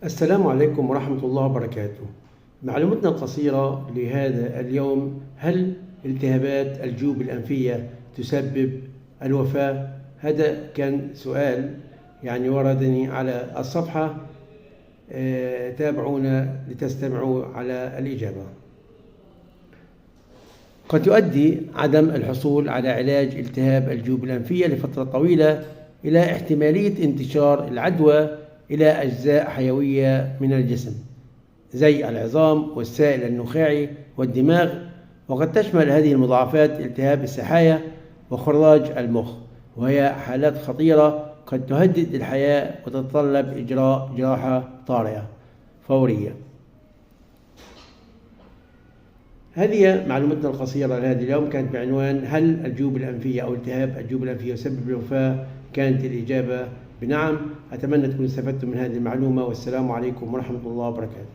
السلام عليكم ورحمة الله وبركاته. معلومتنا القصيرة لهذا اليوم: هل التهابات الجيوب الأنفية تسبب الوفاة؟ هذا كان سؤال وردني على الصفحة. تابعونا لتستمعوا على الإجابة. قد يؤدي عدم الحصول على علاج التهاب الجيوب الأنفية لفترة طويلة إلى احتمالية انتشار العدوى إلى أجزاء حيوية من الجسم زي العظام والسائل النخاعي والدماغ، وقد تشمل هذه المضاعفات التهاب السحايا وخراج المخ، وهي حالات خطيرة قد تهدد الحياة وتتطلب إجراء جراحة طارئة فورية. هذه معلومتنا القصيرة لهذا اليوم، كانت بعنوان: هل الجيوب الأنفية أو التهاب الجيوب الأنفية يسبب الوفاة؟ كانت الإجابة بنعم. أتمنى تكونوا استفدتم من هذه المعلومة، والسلام عليكم ورحمة الله وبركاته.